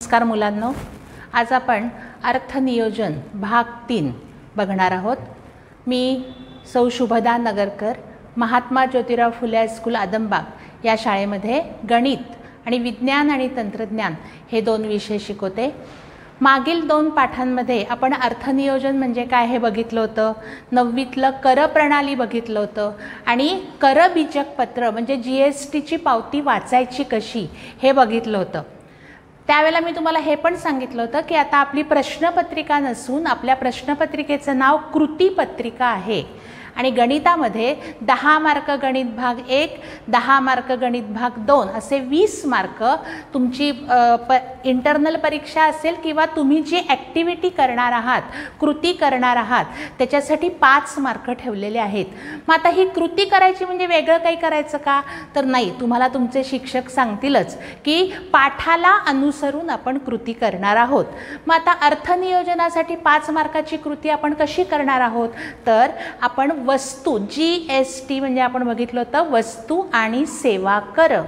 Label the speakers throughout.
Speaker 1: नमस्कार मुलांनो, आज आपण अर्थनियोजन भाग 3 बघणार आहोत। मी सौ शुभदा नगरकर, महात्मा ज्योतिराव फुले हायस्कूल आदमबाग या शाळेमध्ये गणित आणि विज्ञान आणि तंत्रज्ञान हे 2 विषय शिकवते। मागील 2 पाठांमध्ये आपण अर्थनियोजन म्हणजे काय हे बघितलं होतं, 9वीतलं कर प्रणाली बघितलं होतं आणि कर बीजक पत्र म्हणजे जीएसटीची पावती वाचायची कशी हे बघितलं होतं। त्यावेळेला मी तुम्हाला हे पण सांगितलं होतं की आता आपली प्रश्नपत्रिका नसून आपल्या प्रश्नपत्रिकेचं नाव कृती पत्रिका आहे आणि गणितामध्ये 10 मार्क गणित भाग 1, 10 मार्क गणित भाग 2 असे 20 मार्क तुमची इंटरनल परीक्षा असेल किंवा तुम्ही जी ॲक्टिव्हिटी करणार आहात, कृती करणार आहात त्याच्यासाठी 5 मार्क ठेवलेले आहेत। मग आता ही कृती करायची म्हणजे वेगळं काही करायचं का, तर नाही, तुम्हाला तुमचे शिक्षक सांगतीलच की पाठाला अनुसरून आपण कृती करणार आहोत। मग आता अर्थनियोजनासाठी 5 मार्काची कृती आपण कशी करणार आहोत, तर आपण वस्तू जीएसटी म्हणजे आपण बघितलं होतं वस्तू आणि सेवा कर।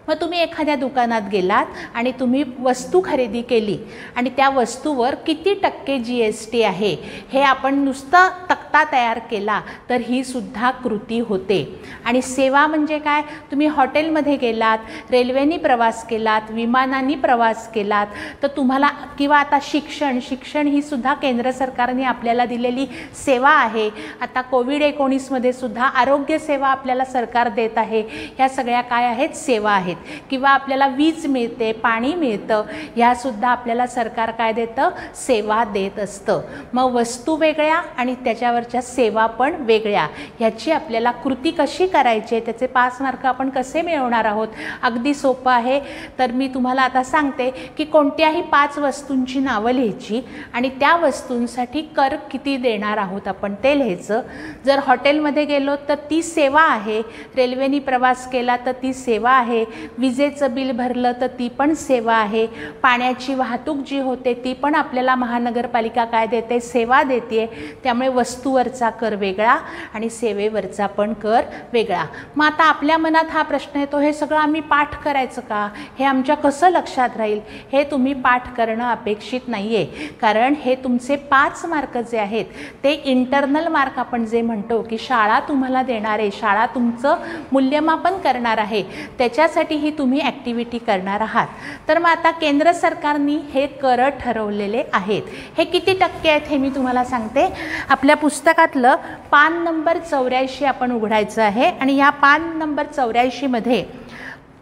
Speaker 1: मग तुम्ही एखाद्या दुकानात गेलात आणि तुम्ही वस्तू खरेदी केली आणि त्या वस्तूवर किती टक्के जीएसटी आहे हे आपण नुसतं तक्ता तयार केला तर ही सुद्धा कृती होते। आणि सेवा म्हणजे काय, तुम्ही हॉटेलमध्ये गेलात, रेल्वेने प्रवास केलात, विमानाने प्रवास केलात तर तुम्हाला किंवा आता शिक्षण ही सुद्धा केंद्र सरकारने आपल्याला दिलेली सेवा आहे। आता कोविड-19 मध्ये सुद्धा आरोग्य सेवा आपल्याला सरकार देत आहे। ह्या सगळ्या काय आहेत, सेवा आहेत। किंवा आपल्याला वीज मिळते, पाणी मिळतं, ह्या सुद्धा आपल्याला सरकार काय देतं, सेवा देत असतं। मग वस्तू वेगळ्या आणि त्याच्यावरच्या सेवा पण वेगळ्या, ह्याची आपल्याला कृती कशी करायची, त्याचे 5 मार्क आपण कसे मिळवणार आहोत, अगदी सोपं आहे। तर मी तुम्हाला आता सांगते की कोणत्याही 5 वस्तूंची नावं लिहायची आणि त्या वस्तूंसाठी कर किती देणार आहोत आपण ते लिहायचं। जर हॉटेलमध्ये गेलो तर ती सेवा आहे, रेल्वेने प्रवास केला तर ती सेवा आहे, विजेचं बिल भरलं तर ती पण सेवा आहे, पाण्याची वाहतूक जी होते ती पण आपल्याला महानगरपालिका काय देते, सेवा देते। त्यामुळे वस्तूवरचा कर वेगळा आणि सेवेवरचा पण कर वेगळा। मग आता आपल्या मनात हा प्रश्न येतो, हे सगळं आम्ही पाठ करायचं का, हे आमच्या कसं लक्षात राहील, हे तुम्ही पाठ करणं अपेक्षित नाही आहे। कारण हे तुमचे 5 मार्क जे आहेत ते इंटरनल मार्क आपण जे म्हणतो की शाळा तुम्हाला देणार आहे, शाळा तुमचं मूल्यमापन करणार आहे, त्याच्यासाठी ही तुम्ही ॲक्टिव्हिटी करणार आहात। तर मग आता केंद्र सरकारने हे कर ठरवलेले आहेत। हे किती टक्के आहेत हे मी तुम्हाला सांगते। आपल्या पुस्तकातलं पान नंबर 84 आपण उघडायचं आहे आणि या पान नंबर 84 मध्ये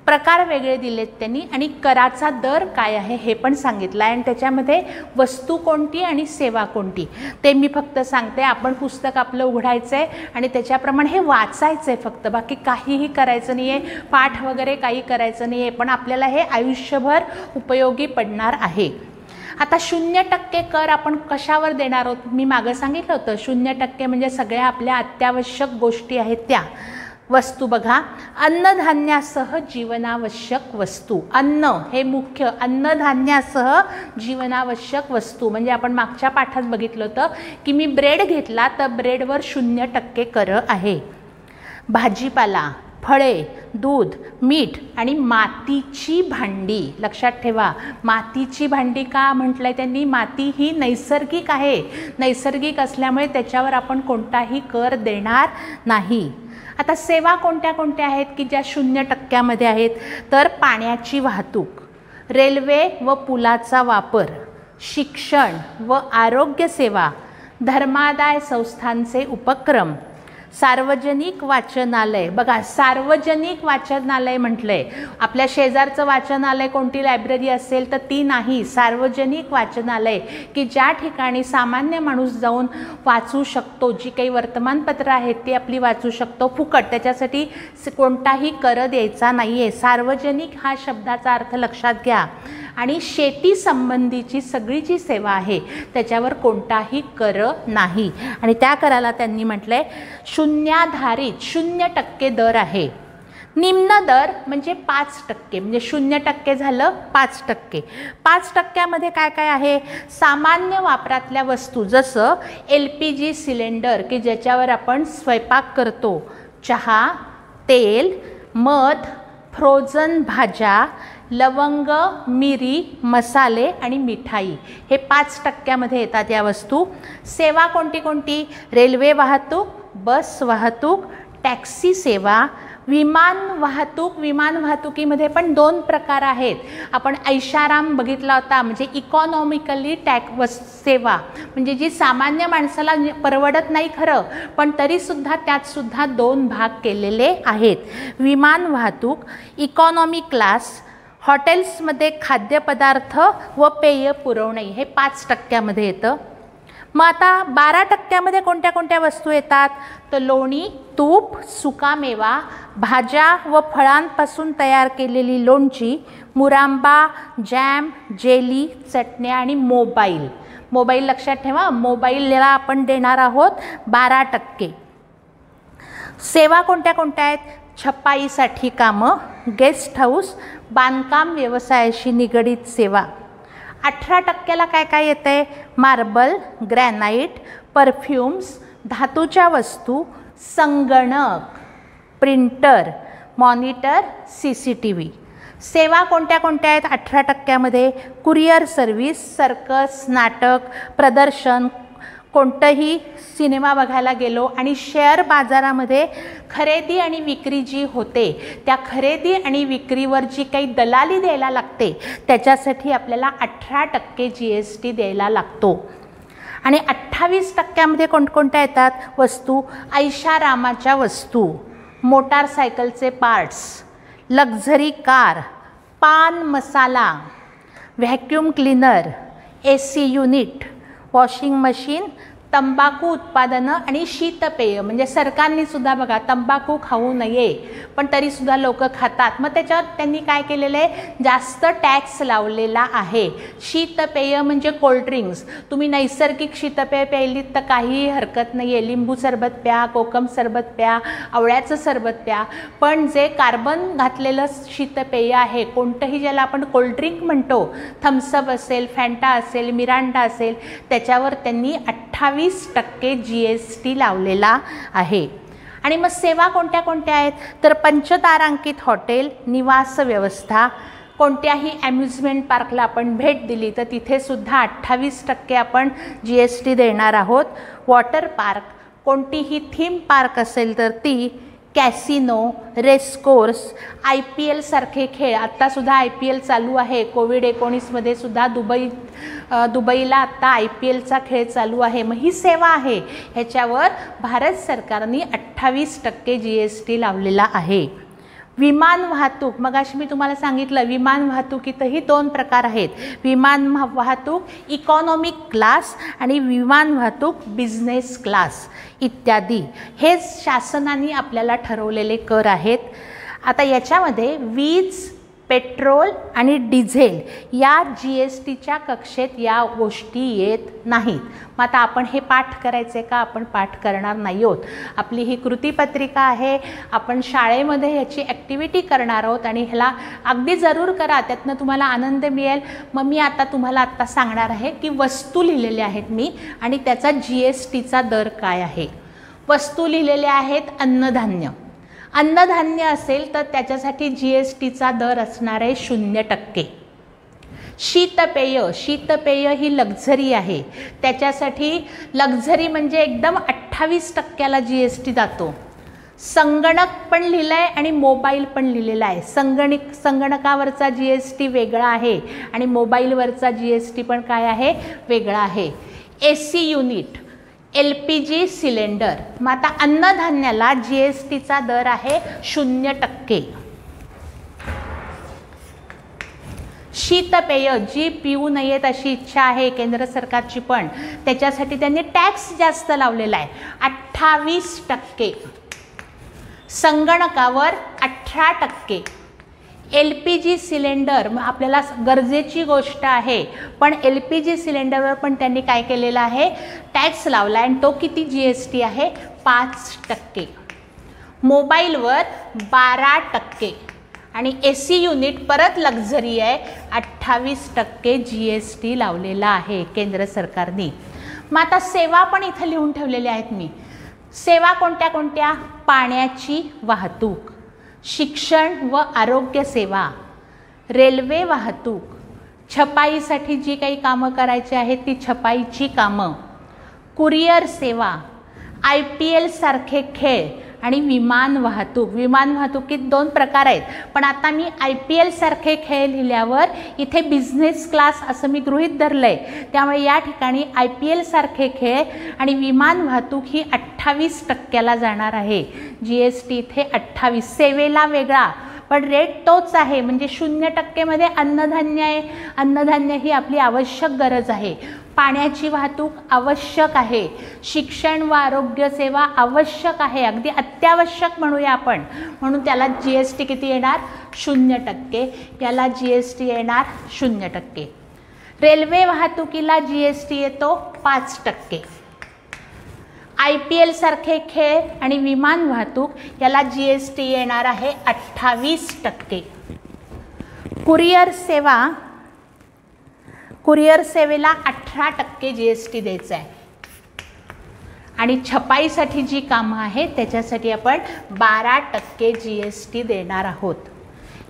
Speaker 1: प्रकार वेगळे दिलेत त्यांनी आणि कराचा दर काय आहे हे पण सांगितलं आहे आणि त्याच्यामध्ये वस्तू कोणती आणि सेवा कोणती ते मी फक्त सांगते। आपण पुस्तक आपलं उघडायचं आहे आणि त्याच्याप्रमाणे हे वाचायचं आहे फक्त, बाकी काहीही करायचं नाही आहे, पाठ वगैरे काही करायचं नाही आहे, पण आपल्याला हे आयुष्यभर उपयोगी पडणार आहे। आता 0% कर आपण कशावर देणार आहोत, मी मागं सांगितलं होतं 0% म्हणजे सगळ्या आपल्या अत्यावश्यक गोष्टी आहेत त्या वस्तू। बघा, अन्नधान्यासह जीवनावश्यक वस्तू, अन्न हे मुख्य, अन्नधान्यासह जीवनावश्यक वस्तू म्हणजे आपण मागच्या पाठात बघितलं होतं की मी ब्रेड घेतला तर ब्रेडवर 0% कर आहे। भाजीपाला, फळे, दूध, मीठ आणि मातीची भांडी, लक्षात ठेवा मातीची भांडी का म्हटलंय त्यांनी, माती ही नैसर्गिक आहे, नैसर्गिक असल्यामुळे त्याच्यावर आपण कोणताही कर देणार नाही। आता सेवा कोणत्या कोणत्या आहेत की ज्या 0% मध्ये आहेत, तर पाण्याची वाहतूक, रेल्वे व पुलाचा वापर, शिक्षण व आरोग्य सेवा, धर्मादाय संस्थांचे उपक्रम, सार्वजनिक वाचनालय। बघा, सार्वजनिक वाचनालय म्हटलंय, आपल्या शेजारचं वाचनालय कोणती लायब्ररी असेल तर ती नाही, सार्वजनिक वाचनालय की ज्या ठिकाणी सामान्य माणूस जाऊन वाचू शकतो, जी काही वर्तमानपत्र आहेत ती आपली वाचू शकतो फुकट, त्याच्यासाठी कोणताही कर द्यायचा नाही आहे। सार्वजनिक हा शब्दाचा अर्थ लक्षात घ्या। आणि शेती संबंधीची सगळी जी सेवा आहे त्याच्यावर कोणताही कर नाही आणि त्या कराला त्यांनी म्हटलंय शून्याधारित 0% दर आहे। निम्न दर म्हणजे 5% म्हणजे 0% झालं 5%। 5% मध्ये काय काय आहे, सामान्य वापरातल्या वस्तू जसं LPG सिलेंडर की ज्याच्यावर आपण स्वयंपाक करतो, चहा, तेल, मध, फ्रोझन भाज्या, लवंग, मिरी, मसाले आणि मिठाई हे 5% येतात या वस्तू. सेवा कोणती कोणती? रेल्वे वाहतूक, बस वाहतूक, टॅक्सी सेवा, विमान वाहतूक. विमान वाहतुकीमध्ये पण 2 प्रकार आहेत. आपण ऐशाराम बघितला होता, म्हणजे इकॉनॉमिकली सेवा, म्हणजे जी सामान्य माणसाला परवडत नाही खरं, पण तरीसुद्धा त्यातसुद्धा 2 भाग केलेले आहेत. विमान वाहतूक, इकॉनॉमी क्लास, हॉटेल्समध्ये खाद्यपदार्थ व पेय पुरवणे हे 5% येतं. मग आता 12% कोणत्या कोणत्या वस्तू येतात? तर लोणी, तूप, सुकामेवा, भाज्या व फळांपासून तयार केलेली लोणची, मुरांबा, जॅम, जेली, चटण्या आणि मोबाईल. मोबाईल लक्षात ठेवा, मोबाईलला आपण देणार आहोत 12%. सेवा कोणत्या कोणत्या आहेत? छपाईसाठी कामं, गेस्ट हाऊस, बांधकाम व्यवसायाशी निगडित सेवा. 18%ला काय काय येते? मार्बल, ग्रॅनाइट, परफ्यूम्स, धातूच्या वस्तू, संगणक, प्रिंटर, मॉनिटर, CCTV. सेवा कोणत्या कोणत्या आहेत 18%मध्ये? कुरिअर सर्व्हिस, सर्कस, नाटक, प्रदर्शन, कोणतंही सिनेमा बघायला गेलो आणि शेअर बाजारामध्ये खरेदी आणि विक्री जी होते त्या खरेदी आणि विक्रीवर जी काही दलाली द्यायला लागते त्याच्यासाठी आपल्याला 18% GST द्यायला लागतो. आणि 28%मध्ये कोणकोणत्या येतात वस्तू? ऐशारामाच्या वस्तू, मोटारसायकलचे parts, luxury car, paan masala, vacuum cleaner, AC unit, washing machine, तंबाखू उत्पादनं आणि शीतपेय. म्हणजे सरकारने सुद्धा बघा तंबाखू खाऊ नये पण तरीसुद्धा लोक खातात, मग त्याच्यावर त्यांनी काय केलेलं आहे? जास्त टॅक्स लावलेला आहे. शीतपेय म्हणजे कोल्ड्रिंक्स. तुम्ही नैसर्गिक शीतपेय प्यायलीत तर काहीही हरकत नाही आहे, लिंबू सरबत प्या, कोकम सरबत प्या, आवळ्याचं सरबत प्या. पण जे कार्बन घातलेलं शीतपेय आहे, कोणतंही ज्याला आपण कोल्ड्रिंक म्हणतो, थम्सअप असेल, फॅन्टा असेल, मिरांडा असेल, त्याच्यावर त्यांनी 28% GST लावलेला आहे. आणि मग सेवा कोणत्या कोणत्या आहेत? तर पंचतारांकित हॉटेल, निवास व्यवस्था, कोणत्याही अम्युजमेंट पार्कला आपण भेट दिली तर तिथे सुद्धा 28% आपण GST देणार आहोत. वॉटर पार्क, कोणतीही थीम पार्क असेल तर ती, कॅसिनो, रेसकोर्स, IPL सारखे खेळ. आत्तासुद्धा IPL चालू आहे. कोविड-19मध्ये सुद्धा दुबईला आत्ता IPLचा खेळ चालू आहे. मग ही सेवा आहे, ह्याच्यावर भारत सरकारने 28% GST लावलेला आहे. विमान वाहतूक, मगाशी मी तुम्हाला सांगितलं विमान वाहतुकीतही 2 प्रकार आहेत. विमान वाहतूक इकॉनॉमिक क्लास आणि विमान वाहतूक बिझनेस क्लास इत्यादी. हे शासनाने आपल्याला ठरवलेले कर आहेत. आता याच्यामध्ये वीज, पेट्रोल आणि डिझेल या GSTच्या कक्षेत या गोष्टी येत नाहीत. मग आता आपण हे पाठ करायचे का? आपण पाठ करणार नाही आहोत. आपली ही कृतीपत्रिका आहे, आपण शाळेमध्ये ह्याची ॲक्टिव्हिटी करणार आहोत आणि ह्याला अगदी जरूर करा, त्यातनं तुम्हाला आनंद मिळेल. मग मी आता तुम्हाला आत्ता सांगणार आहे की वस्तू लिहिलेल्या आहेत मी आणि त्याचा GSTचा दर काय आहे. वस्तू लिहिलेल्या आहेत अन्नधान्य. अन्नधान्य असेल तर त्याच्यासाठी GSTचा दर असणार आहे 0%. शीतपेय, शीतपेय ही लक्झरी आहे, त्याच्यासाठी लक्झरी म्हणजे एकदम 28%ला GST जातो. संगणक पण लिहिलं आहे आणि मोबाईल पण लिहिलेला आहे. संगणकावरचा GST वेगळा आहे आणि मोबाईलवरचा GST पण काय आहे? वेगळा आहे. AC unit, LPG cylinder. मग आता अन्नधान्याला GSTचा दर आहे 0%. शीतपेय जी पिऊ नयेत अशी इच्छा आहे केंद्र सरकारची, पण त्याच्यासाठी त्यांनी टॅक्स जास्त लावलेला आहे 28%. संगणकावर 18%. LPG सिलेंडर आपल्याला गरजेची गोष्ट आहे, पण LPG सिलेंडरवर पण त्यांनी काय केलेलं आहे? टॅक्स लावला आहे आणि तो किती GST आहे? 5%. मोबाईलवर 12% आणि AC युनिट परत लक्झरी आहे 28% GST लावलेला आहे केंद्र सरकारने. मग आता सेवा पण इथं लिहून ठेवलेल्या आहेत मी. सेवा कोणत्या कोणत्या? पाण्याची वाहतूक, शिक्षण व आरोग्य सेवा, रेल्वे वाहतूक, छपाईसाठी जी काही कामं करायची आहेत ती छपाईची कामं, कुरिअर सेवा, IPL सारखे खेळ आणि विमान वाहतूक. विमान वाहतुकीत 2 प्रकार आहेत, पण आता मी IPL सारखे खेळ लिहिल्यावर इथे बिझनेस क्लास असं मी गृहीत धरलं आहे. त्यामुळे या ठिकाणी IPL सारखे खेळ आणि विमान वाहतूक ही 28% जाणार आहे. GST इथे 28. सेवेला वेगळा पण रेट तोच आहे, म्हणजे 0% मध्ये अन्नधान्य आहे. अन्नधान्य ही आपली आवश्यक गरज आहे. पाण्याची वाहतूक आवश्यक आहे. शिक्षण व आरोग्य सेवा आवश्यक आहे, अगदी अत्यावश्यक म्हणूया आपण. म्हणून त्याला GST किती येणार? 0%. याला GST येणार 0%. रेल्वे वाहतुकीला GST येतो 5%. IPL सारखे खेळ आणि विमान वाहतूक याला GST येणार आहे 28%. कुरिअर सेवेला 18% GST द्यायचा आहे. आणि छपाईसाठी जी कामं आहेत त्याच्यासाठी आपण 12% GST देणार आहोत.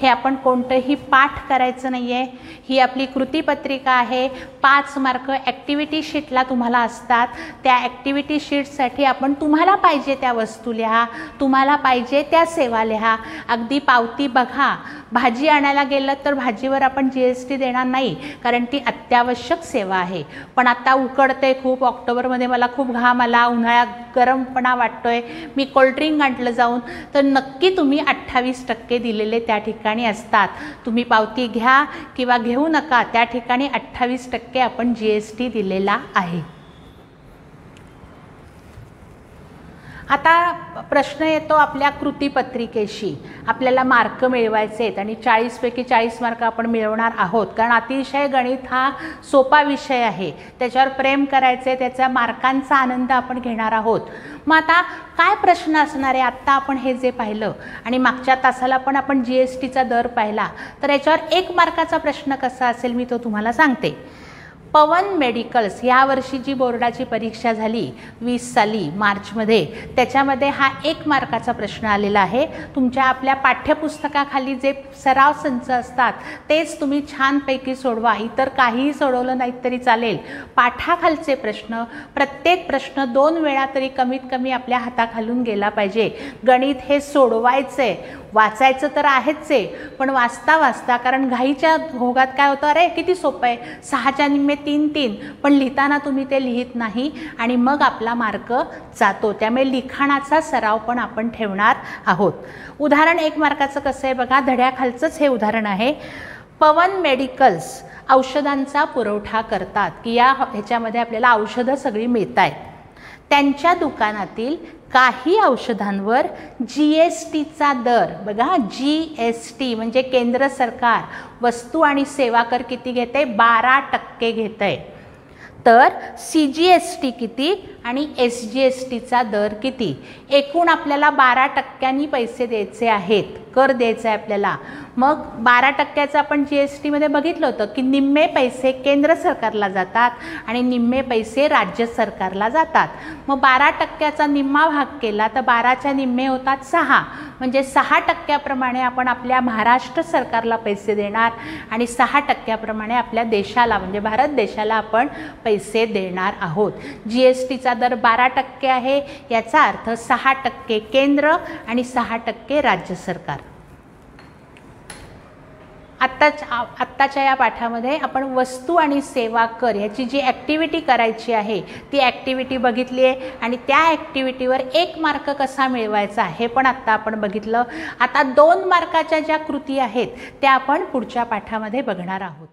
Speaker 1: हे आपण कोणतंही पाठ करायचं नाही आहे. ही आपली कृतीपत्रिका आहे. 5 मार्क ॲक्टिव्हिटी शीटला तुम्हाला असतात. त्या ॲक्टिव्हिटी शीटसाठी आपण तुम्हाला पाहिजे त्या वस्तू लिहा, तुम्हाला पाहिजे त्या सेवा लिहा. अगदी पावती बघा. भाजी आणायला गेलं तर भाजीवर आपण GST देणार नाही, कारण ती अत्यावश्यक सेवा आहे. पण आता उकडते खूप, ऑक्टोबरमध्ये मला खूप घाम आला, उन्हाळ्यात गरमपणा वाटतोय, मी कोल्ड्रिंक आणलं जाऊन, तर नक्की तुम्ही 28% दिलेले त्या ठिकाणी असतात. तुम्ही पावती घ्या किंवा घेऊ नका, त्या ठिकाणी 28% आपण GST दिलेला आहे. आता प्रश्न येतो आपल्या कृतीपत्रिकेशी. आपल्याला मार्क मिळवायचे आहेत आणि 40 पैकी 40 मार्क आपण मिळवणार आहोत, कारण अतिशय गणित हा सोपा विषय आहे. त्याच्यावर प्रेम करायचे, त्याच्या मार्कांचा आनंद आपण घेणार आहोत. मग आता काय प्रश्न असणार आहे? आत्ता आपण हे जे पाहिलं आणि मागच्या तासाला पण आपण GSTचा दर पाहिला, तर याच्यावर 1 मार्काचा प्रश्न कसा असेल मी तो तुम्हाला सांगते. पवन मेडिकल्स यावर्षी जी बोर्डाची परीक्षा झाली 20 साली मार्चमध्ये, त्याच्यामध्ये हा 1 मार्काचा प्रश्न आलेला आहे. तुमच्या आपल्या पाठ्यपुस्तकाखाली जे सराव संच असतात तेच तुम्ही छानपैकी सोडवा. इतर काहीही सोडवलं नाहीत तरी चालेल. पाठाखालचे प्रश्न, प्रत्येक प्रश्न 2 वेळा तरी कमीत कमी आपल्या हाताखालून गेला पाहिजे. गणित हे सोडवायचे, वाचायचं तर आहेच आहे, पण वाचता वाचता, कारण घाईच्या भोगात काय होतं, अरे किती सोपं आहे, 6च्या निम्मे 3, पण लिहिताना तुम्ही ते लिहित नाही आणि मग आपला मार्क जातो. त्यामुळे लिखाणाचा सराव पण आपण ठेवणार आहोत. उदाहरण 1 मार्काचं कसं आहे बघा, धड्याखालचंच हे उदाहरण आहे. पवन मेडिकल्स औषधांचा पुरवठा करतात, की ह्याच्यामध्ये आपल्याला औषधं सगळी मिळत आहेत. त्यांच्या दुकानातील काही औषधांवर GSTचा दर बघा, GST म्हणजे केंद्र सरकार वस्तू आणि सेवा कर किती घेते? 12% घेतंय. तर CGST किती आणि SGSTचा दर किती? एकूण आपल्याला 12% पैसे द्यायचे आहेत, कर द्यायचा आहे आपल्याला. मग 12%चं आपण GSTमध्ये बघितलं होतं की निम्मे पैसे केंद्र सरकारला जातात आणि निम्मे पैसे राज्य सरकारला जातात. मग 12%चा निम्मा भाग केला तर 12च्या निम्मे होतात 6, म्हणजे 6% आपण आपल्या महाराष्ट्र सरकारला पैसे देणार आणि 6% आपल्या देशाला म्हणजे भारत देशाला आपण पैसे देणार आहोत. GSTचा दर 12% आहे, याचा अर्थ 6% केंद्र आणि 6% राज्य सरकार. आत्ताच्या या पाठामध्ये आपण वस्तू आणि सेवा कर ह्याची जी ॲक्टिव्हिटी करायची आहे ती ॲक्टिव्हिटी बघितली आहे आणि त्या ॲक्टिव्हिटीवर 1 मार्क कसा मिळवायचा हे पण आत्ता आपण बघितलं. आता 2 मार्काच्या ज्या कृती आहेत त्या आपण पुढच्या पाठामध्ये बघणार आहोत.